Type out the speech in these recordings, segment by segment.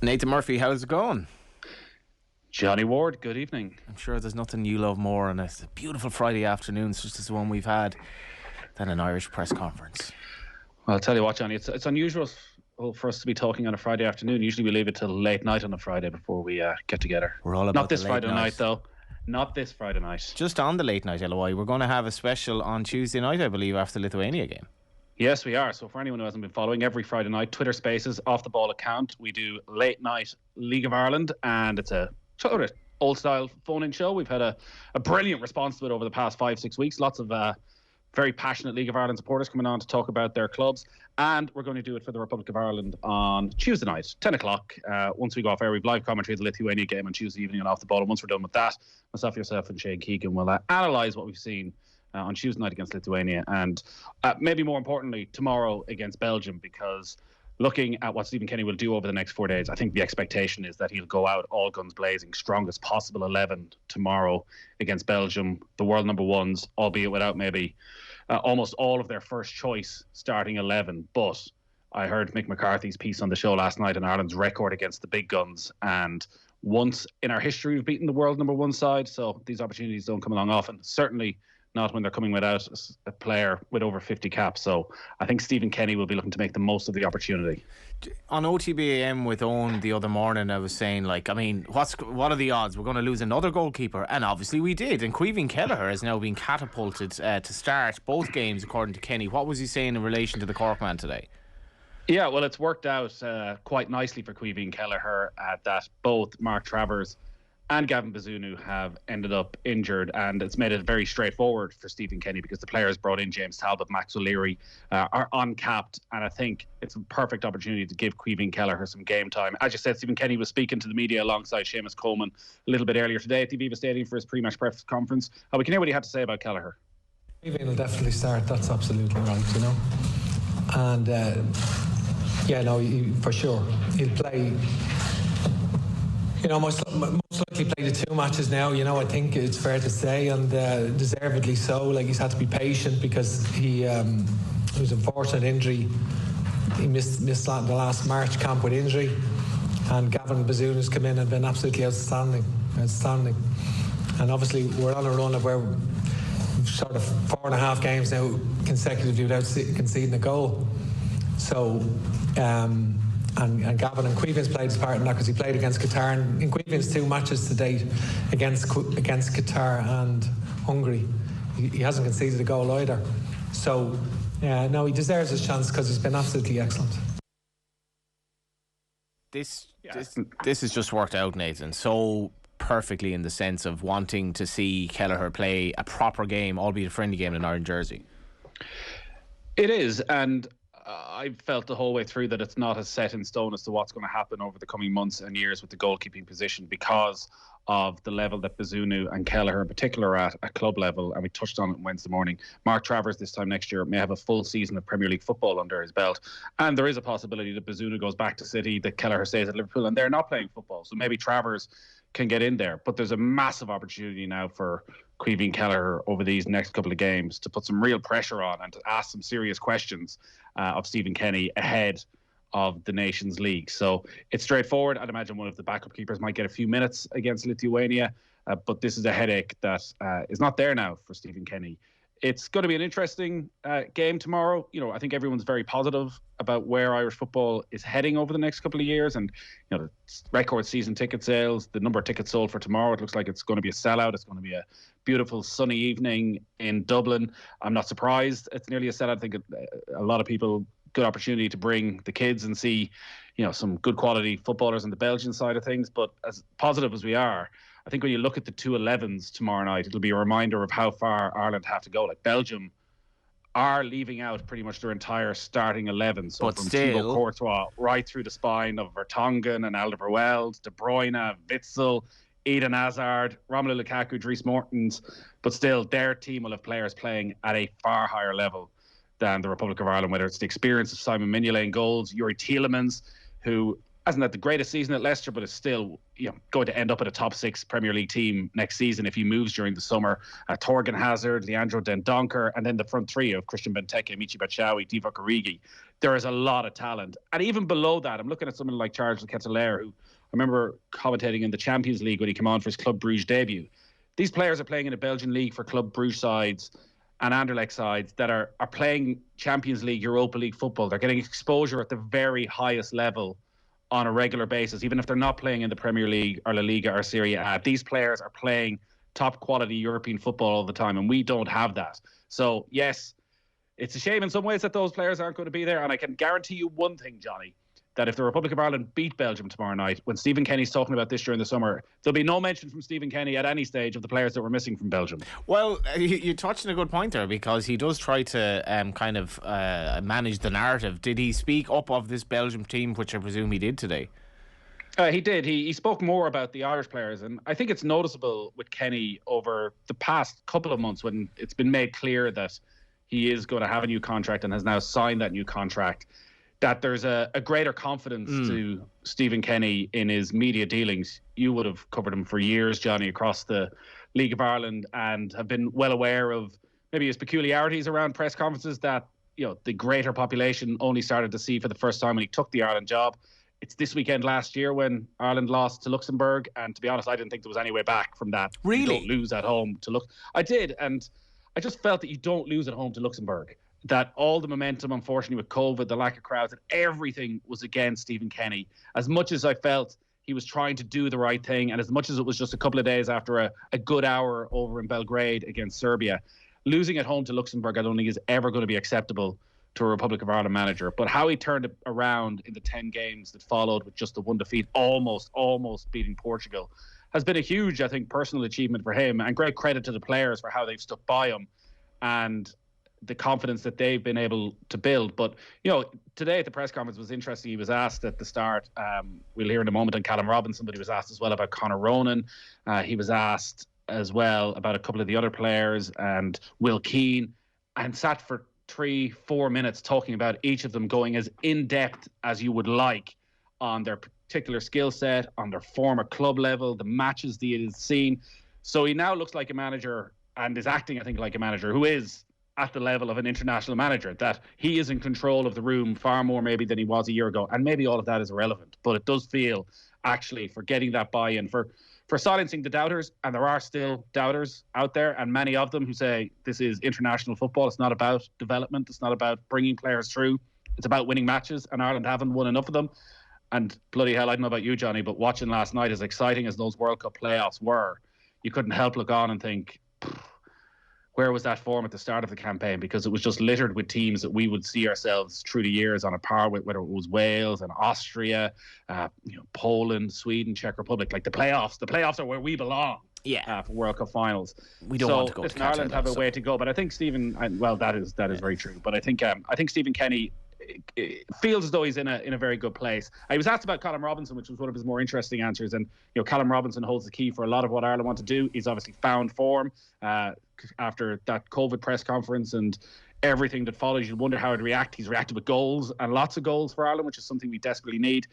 Nathan Murphy, how's it going? Johnny Ward, good evening. I'm sure there's nothing you love more on a beautiful Friday afternoon, such as the one we've had, than an Irish press conference. Well, I'll tell you what, Johnny, it's unusual for us to be talking on a Friday afternoon. Usually we leave it till late night on a Friday before we get together. We're all about Not this the late Friday night. night, though. Not this Friday night. Just on the late night, LOI, we're going to have a special on Tuesday night, I believe, after the Lithuania game. Yes, we are. So for anyone who hasn't been following, every Friday night, Twitter Spaces, Off the Ball account, we do late night League of Ireland, and it's a sort of old-style phone-in show. We've had a brilliant response to it over the past 5-6 weeks. Lots of very passionate League of Ireland supporters coming on to talk about their clubs. And we're going to do it for the Republic of Ireland on Tuesday night, 10 o'clock. Once we go off air, we've live commentary of the Lithuania game on Tuesday evening and Off the Ball. And once we're done with that, yourself and Shane Keegan will analyse what we've seen on Tuesday night against Lithuania, and maybe more importantly, tomorrow against Belgium, because looking at what Stephen Kenny will do over the next 4 days, I think the expectation is that he'll go out all guns blazing, strongest possible 11 tomorrow against Belgium, the world number ones, albeit without maybe almost all of their first choice starting 11. But I heard Mick McCarthy's piece on the show last night on Ireland's record against the big guns, and once in our history we've beaten the world number one side, so these opportunities don't come along often, certainly not when they're coming without a player with over 50 caps. So I think Stephen Kenny will be looking to make the most of the opportunity. On OTB AM with Owen the other morning, I was saying, what are the odds? We're going to lose another goalkeeper. And obviously we did. And Kelleher has now been catapulted to start both games, according to Kenny. What was he saying in relation to the Cork man today? Yeah, well, it's worked out quite nicely for Kelleher that both Mark Travers and Gavin Bazunu have ended up injured, and it's made it very straightforward for Stephen Kenny because the players brought in, James Talbot, Max O'Leary, are uncapped, and I think it's a perfect opportunity to give Kelleher some game time. As you said, Stephen Kenny was speaking to the media alongside Seamus Coleman a little bit earlier today at the Aviva Stadium for his pre-match press conference. We can hear what he had to say about Kelleher. Stephen will definitely start, that's absolutely right, and for sure he'll play. Most likely play the 2 matches now. I think it's fair to say, and deservedly so. He's had to be patient because it was an unfortunate injury. He missed the last March camp with injury, and Gavin Bazunu has come in and been absolutely outstanding. And obviously we're on a run of where we've sort of 4.5 games now consecutively without conceding a goal. So. And Gavin and Queevan's played his part in that because he played against Qatar, and in Queevan's 2 matches to date against Qatar and Hungary, he hasn't conceded a goal either. So he deserves his chance because he's been absolutely excellent. This has just worked out, Nathan, so perfectly in the sense of wanting to see Kelleher play a proper game, albeit a friendly game, in an orange jersey. It is, and I've felt the whole way through that it's not as set in stone as to what's going to happen over the coming months and years with the goalkeeping position because of the level that Bazunu and Kelleher in particular are at club level, and we touched on it Wednesday morning. Mark Travers this time next year may have a full season of Premier League football under his belt, and there is a possibility that Bazunu goes back to City, that Kelleher stays at Liverpool, and they're not playing football, so maybe Travers can get in there. But there's a massive opportunity now for Kelleher over these next couple of games to put some real pressure on and to ask some serious questions of Stephen Kenny ahead of the Nations League. So it's straightforward. I'd imagine one of the backup keepers might get a few minutes against Lithuania, but this is a headache that is not there now for Stephen Kenny. It's going to be an interesting game tomorrow. I think everyone's very positive about where Irish football is heading over the next couple of years, and the record season ticket sales, the number of tickets sold for tomorrow, it looks like it's going to be a sellout. It's going to be a beautiful sunny evening in Dublin. I'm not surprised it's nearly a sellout. I think a lot of people, good opportunity to bring the kids and see, some good quality footballers on the Belgian side of things. But as positive as we are, I think when you look at the 2 11s tomorrow night, it'll be a reminder of how far Ireland have to go. Belgium are leaving out pretty much their entire starting 11. So but from still, Thibaut Courtois right through the spine of Vertonghen and Alderweireld, De Bruyne, Witsel, Eden Hazard, Romelu Lukaku, Dries Mertens. But still, their team will have players playing at a far higher level than the Republic of Ireland, whether it's the experience of Simon Mignolet in goals, Yuri Tielemans, who hasn't had the greatest season at Leicester, but is still going to end up at a top 6 Premier League team next season if he moves during the summer. Torgan Hazard, Leandro Dendoncker, and then the front three of Christian Benteke, Michy Batshuayi, Divock Origi. There is a lot of talent. And even below that, I'm looking at someone like Charles Kelleher, who I remember commentating in the Champions League when he came on for his Club Brugge debut. These players are playing in the Belgian league for Club Brugge sides and Anderlecht sides that are playing Champions League, Europa League football. They're getting exposure at the very highest level on a regular basis, even if they're not playing in the Premier League or La Liga or Serie A. These players are playing top quality European football all the time, and we don't have that. So, yes, it's a shame in some ways that those players aren't going to be there, and I can guarantee you one thing, Johnny, that if the Republic of Ireland beat Belgium tomorrow night, when Stephen Kenny's talking about this during the summer, there'll be no mention from Stephen Kenny at any stage of the players that were missing from Belgium. Well, you touched on a good point there, because he does try to manage the narrative. Did he speak up of this Belgium team, which I presume he did today? He did. He spoke more about the Irish players, and I think it's noticeable with Kenny over the past couple of months when it's been made clear that he is going to have a new contract and has now signed that new contract, that there's a greater confidence to Stephen Kenny in his media dealings. You would have covered him for years, Johnny, across the League of Ireland, and have been well aware of maybe his peculiarities around press conferences that the greater population only started to see for the first time when he took the Ireland job. It's this weekend last year when Ireland lost to Luxembourg, and to be honest, I didn't think there was any way back from that. Really? You don't lose at home to I did, and I just felt that you don't lose at home to Luxembourg. That all the momentum, unfortunately, with COVID, the lack of crowds, that everything was against Stephen Kenny. As much as I felt he was trying to do the right thing, and as much as it was just a couple of days after a good hour over in Belgrade against Serbia, losing at home to Luxembourg I don't think is ever going to be acceptable to a Republic of Ireland manager. But how he turned it around in the 10 games that followed with just the one defeat, almost beating Portugal, has been a huge, I think, personal achievement for him, and great credit to the players for how they've stuck by him and the confidence that they've been able to build. But, today at the press conference was interesting. He was asked at the start, we'll hear in a moment on Callum Robinson, but he was asked as well about Conor Ronan. He was asked as well about a couple of the other players and Will Keane, and sat for 3-4 minutes talking about each of them, going as in-depth as you would like on their particular skill set, on their former club level, the matches that he has seen. So he now looks like a manager and is acting, I think, like a manager who is at the level of an international manager, that he is in control of the room far more maybe than he was a year ago. And maybe all of that is irrelevant, but it does feel, actually, for getting that buy-in, for silencing the doubters, and there are still doubters out there, and many of them who say this is international football. It's not about development. It's not about bringing players through. It's about winning matches, and Ireland haven't won enough of them. And bloody hell, I don't know about you, Johnny, but watching last night, as exciting as those World Cup playoffs were, you couldn't help look on and think, where was that form at the start of the campaign? Because it was just littered with teams that we would see ourselves through the years on a par with, whether it was Wales and Austria, Poland, Sweden, Czech Republic. Like the playoffs are where we belong. Yeah, for World Cup finals. We don't want to go. To Ireland have a way to go, but I think Stephen. Well, that is very true. But I think Stephen Kenny feels as though he's in a very good place. I was asked about Callum Robinson, which was one of his more interesting answers, and Callum Robinson holds the key for a lot of what Ireland want to do. He's obviously found form after that COVID press conference and everything that followed. You'd wonder how he'd react. He's reacted with goals, and lots of goals for Ireland, which is something we desperately need.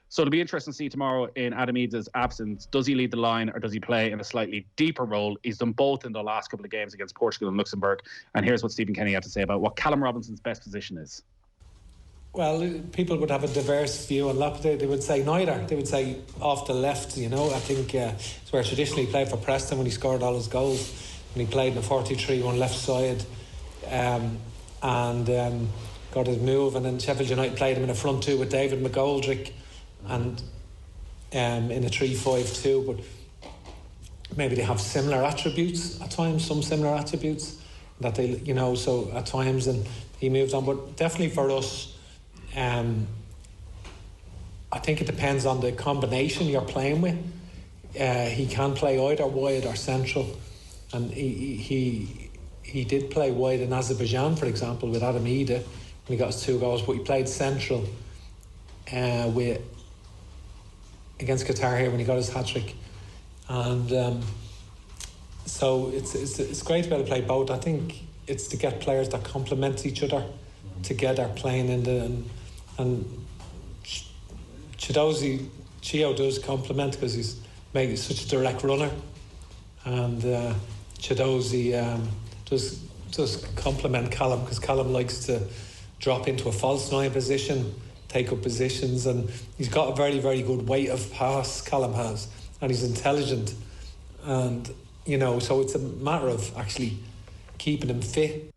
So it'll be interesting to see tomorrow in Adam Eads' absence. Does he lead the line, or does he play in a slightly deeper role? He's done both in the last couple of games against Portugal and Luxembourg. And here's what Stephen Kenny had to say about what Callum Robinson's best position is. Well, people would have a diverse view on that. They would say neither. They would say off the left, I think it's where traditionally he played for Preston when he scored all his goals. When he played in a 4-3-3 on left side and got his move. And then Sheffield United played him in a front two with David McGoldrick and in a 3-5-2. But maybe they have similar attributes at times, some similar attributes that they, so at times, and he moved on. But definitely for us, I think it depends on the combination you're playing with. He can play either wide or central, and he did play wide in Azerbaijan, for example, with Adam Ida when he got his 2 goals. But he played central against Qatar here when he got his hat-trick, and so it's great to be able to play both. I think it's to get players that complement each other together, playing in the and Chio does compliment because he's such a direct runner, and Chidozie does compliment Callum because Callum likes to drop into a false nine position, take up positions, and he's got a very, very good weight of pass, Callum has, and he's intelligent, and so it's a matter of actually keeping him fit.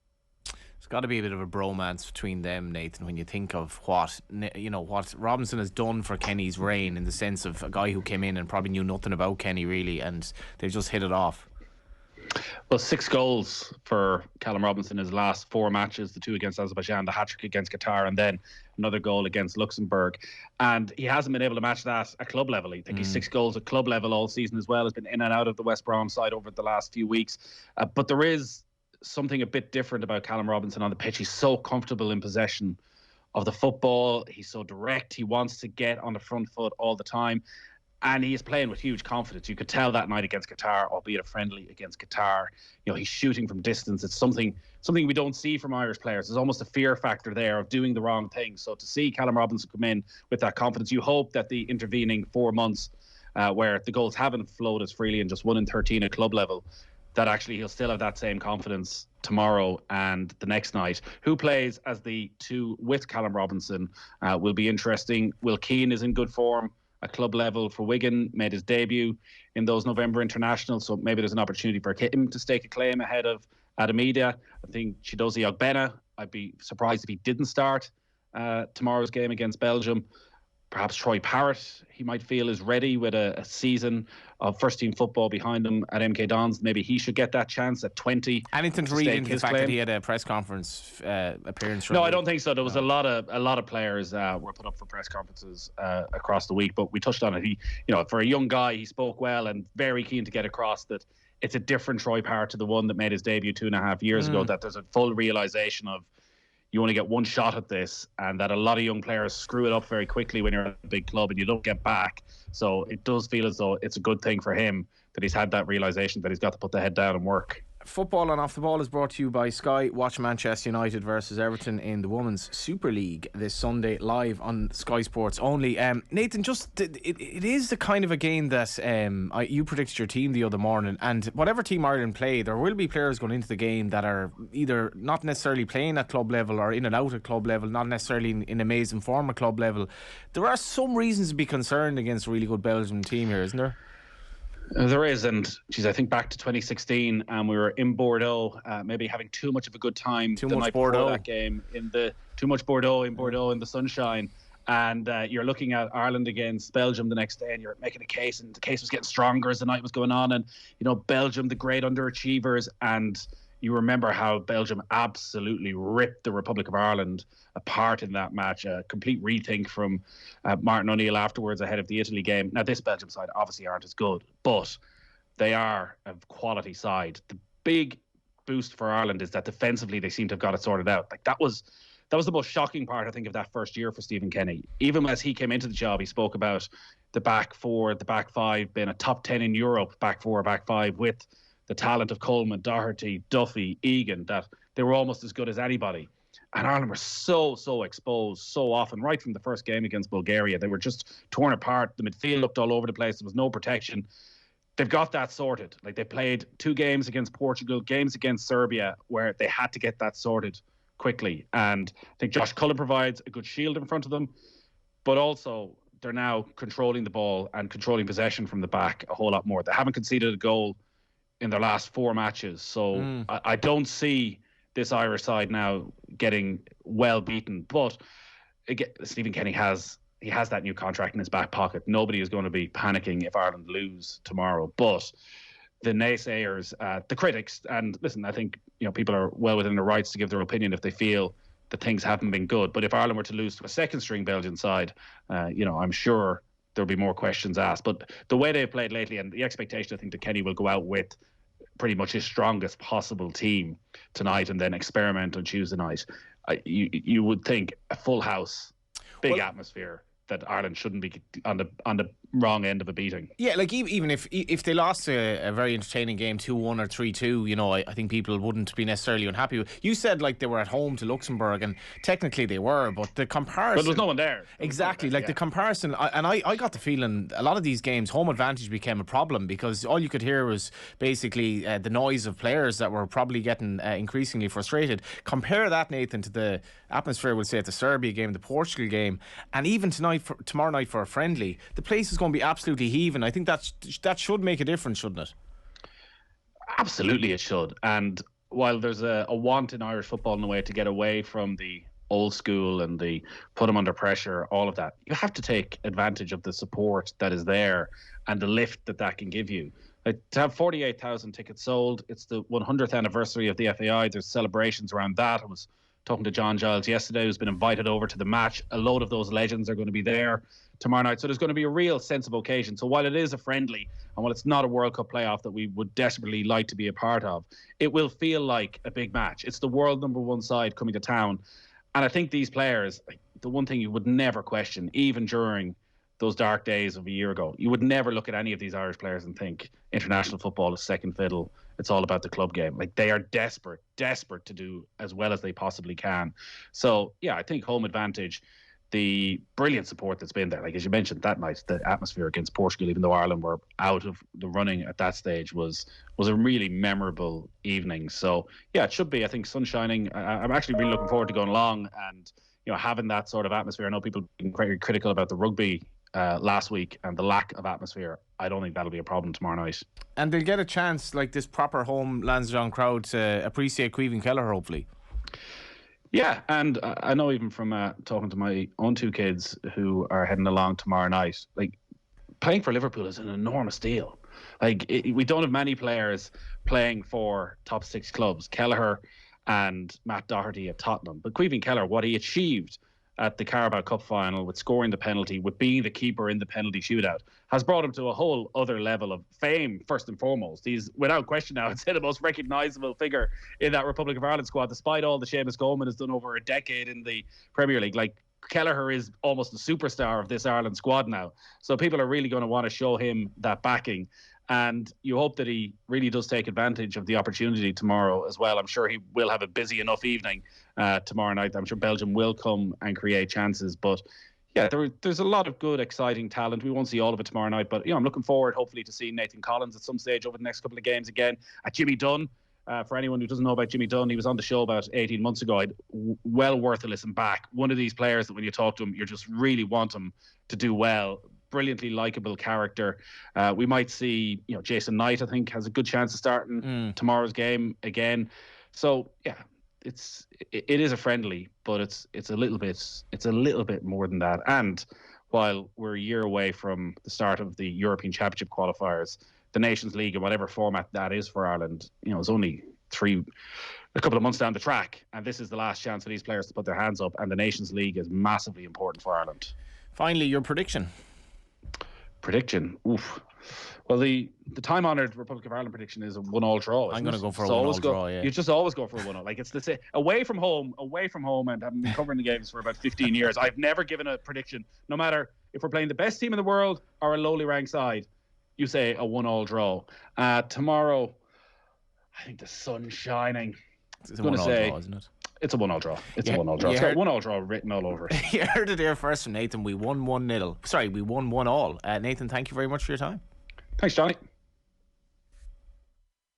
There's got to be a bit of a bromance between them, Nathan, when you think of what Robinson has done for Kenny's reign, in the sense of a guy who came in and probably knew nothing about Kenny really, and they've just hit it off. Well, 6 goals for Callum Robinson in his last 4 matches, the 2 against Azerbaijan, the hat-trick against Qatar, and then another goal against Luxembourg. And he hasn't been able to match that at club level. I think he's 6 goals at club level all season as well. Has been in and out of the West Brom side over the last few weeks. But there is something a bit different about Callum Robinson on the pitch. He's so comfortable in possession of the football. He's so direct. He wants to get on the front foot all the time. And he is playing with huge confidence. You could tell that night against Qatar, albeit a friendly against Qatar. He's shooting from distance. It's something we don't see from Irish players. There's almost a fear factor there of doing the wrong thing. So to see Callum Robinson come in with that confidence, you hope that the intervening 4 months where the goals haven't flowed as freely and just 1 in 13 at club level, that actually he'll still have that same confidence tomorrow and the next night. Who plays as the 2 with Callum Robinson will be interesting. Will Keane is in good form at club level for Wigan, made his debut in those November internationals, so maybe there's an opportunity for him to stake a claim ahead of Adamida. I think Chidozie Ogbena, I'd be surprised if he didn't start tomorrow's game against Belgium. Perhaps Troy Parrott, he might feel is ready with a season of first-team football behind him at MK Dons. Maybe he should get that chance at 20. Anything to read into the fact that he had a press conference appearance? No, I don't think so. There was a lot of players were put up for press conferences across the week, but we touched on it. He, for a young guy, he spoke well and very keen to get across that it's a different Troy Parrott to the one that made his debut 2.5 years ago. That there's a full realization of you only get one shot at this, and that a lot of young players screw it up very quickly when you're at a big club and you don't get back. So it does feel as though it's a good thing for him that he's had that realisation that he's got to put the head down and work. Football and Off the Ball is brought to you by Sky. Watch Manchester United versus Everton in the Women's Super League this Sunday, live on Sky Sports only. Nathan, it is the kind of a game that you predicted your team the other morning, and whatever team Ireland play, there will be players going into the game that are either not necessarily playing at club level or in and out at club level, not necessarily in amazing form at club level. There are some reasons to be concerned against a really good Belgian team here, isn't there? There is, and I think back to 2016, and we were in Bordeaux, maybe having too much of a good time the night before that game. Too much Bordeaux in the sunshine, and you're looking at Ireland against Belgium the next day, and you're making a case, and the case was getting stronger as the night was going on, and Belgium, the great underachievers, and you remember how Belgium absolutely ripped the Republic of Ireland apart in that match. A complete rethink from Martin O'Neill afterwards ahead of the Italy game. Now, this Belgium side obviously aren't as good, but they are a quality side. The big boost for Ireland is that defensively they seem to have got it sorted out. Like that was the most shocking part, I think, of that first year for Stephen Kenny. Even as he came into the job, he spoke about the back 4, the back 5 being a top 10 in Europe, back 4, back 5, with the talent of Coleman, Doherty, Duffy, Egan, that they were almost as good as anybody. And Ireland were so exposed so often, right from the first game against Bulgaria. They were just torn apart. The midfield looked all over the place. There was no protection. They've got that sorted. Like, they played 2 games against Portugal, games against Serbia, where they had to get that sorted quickly. And I think Josh Cullen provides a good shield in front of them, but also they're now controlling the ball and controlling possession from the back a whole lot more. They haven't conceded a goal in their last 4 matches. So I don't see this Irish side now getting well beaten. But again, Stephen Kenny has that new contract in his back pocket. Nobody is going to be panicking if Ireland lose tomorrow. But the naysayers, the critics, and listen, I think people are well within their rights to give their opinion if they feel that things haven't been good. But if Ireland were to lose to a second-string Belgian side, I'm sure there'll be more questions asked. But the way they've played lately, and the expectation, I think, that Kenny will go out with pretty much his strongest possible team tonight and then experiment on Tuesday night. You would think a full house, big atmosphere, that Ireland shouldn't be on the wrong end of a beating. Yeah, like even if they lost a very entertaining game 2-1 or 3-2, you know, I think people wouldn't be necessarily unhappy with. You said like they were at home to Luxembourg, and technically they were, but the comparison. But there was no one there. Exactly, like the comparison, I got the feeling a lot of these games home advantage became a problem because all you could hear was basically the noise of players that were probably getting increasingly frustrated. Compare that, Nathan, to the atmosphere, we'll say, at the Serbia game, the Portugal game, and even tomorrow night for a friendly. The place is going to be absolutely heaving. I think that should make a difference, shouldn't it? Absolutely, it should. And while there's a want in Irish football in a way to get away from the old school and the put them under pressure, all of that, you have to take advantage of the support that is there and the lift that can give you. Like, to have 48,000 tickets sold, it's the 100th anniversary of the FAI. There's celebrations around that. I was talking to John Giles yesterday, who's been invited over to the match. A load of those legends are going to be there tomorrow night. So there's going to be a real sense of occasion. So while it is a friendly, and while it's not a World Cup playoff that we would desperately like to be a part of, it will feel like a big match. It's the world number one side coming to town. And I think these players, the one thing you would never question, even during those dark days of a year ago, you would never look at any of these Irish players and think international football is second fiddle. It's all about the club game. Like, they are desperate to do as well as they possibly can. So, yeah, I think home advantage, the brilliant support that's been there, like as you mentioned that night, the atmosphere against Portugal, even though Ireland were out of the running at that stage, was a really memorable evening. So, yeah, it should be, I think, sun shining. I'm actually really looking forward to going along and, you know, having that sort of atmosphere. I know people have been quite critical about the rugby last week and the lack of atmosphere. I don't think that'll be a problem tomorrow night. And they'll get a chance, like this proper home Lansdowne crowd, to appreciate Caoimhin Kelleher, hopefully. Yeah, and I know even from talking to my own two kids who are heading along tomorrow night, like, playing for Liverpool is an enormous deal. Like, we don't have many players playing for top six clubs. Kelleher and Matt Doherty at Tottenham. But Caoimhin Kelleher, what he achieved at the Carabao Cup final with scoring the penalty, with being the keeper in the penalty shootout, has brought him to a whole other level of fame, first and foremost. He's, without question now, I'd say the most recognisable figure in that Republic of Ireland squad, despite all the Seamus Coleman has done over a decade in the Premier League. Like, Kelleher is almost the superstar of this Ireland squad now. So people are really going to want to show him that backing. And you hope that he really does take advantage of the opportunity tomorrow as well. I'm sure he will have a busy enough evening tomorrow night. I'm sure Belgium will come and create chances. But yeah, there's a lot of good, exciting talent. We won't see all of it tomorrow night. But, you know, I'm looking forward, hopefully, to seeing Nathan Collins at some stage over the next couple of games again. At Jimmy Dunn. For anyone who doesn't know about Jimmy Dunn, he was on the show about 18 months ago. Well worth a listen back. One of these players that when you talk to him, you just really want him to do well. Brilliantly likable character. We might see, you know, Jason Knight, I think, has a good chance of starting tomorrow's game again. So yeah, it is a friendly, but it's a little bit more than that. And while we're a year away from the start of the European Championship qualifiers, the Nations League, in whatever format that is for Ireland, you know, is only a couple of months down the track, and this is the last chance for these players to put their hands up. And the Nations League is massively important for Ireland. Finally, your prediction. Oof. Well, the time-honoured Republic of Ireland prediction is a 1-1 draw. I'm going to go for a 1-1 draw, yeah. You just always go for a 1-1. Like, it's the same. Away from home, and I've been covering the games for about 15 years. I've never given a prediction, no matter if we're playing the best team in the world or a lowly ranked side. You say a 1-1 draw. Tomorrow, I think the sun's shining. It's a 1-1 draw, isn't it? It's a 1-1 draw. It's a 1-1 draw. It's got 1-1 draw written all over it. You heard it there first from Nathan. We won 1-0. Sorry, we won 1-1. Nathan, thank you very much for your time. Thanks, Johnny.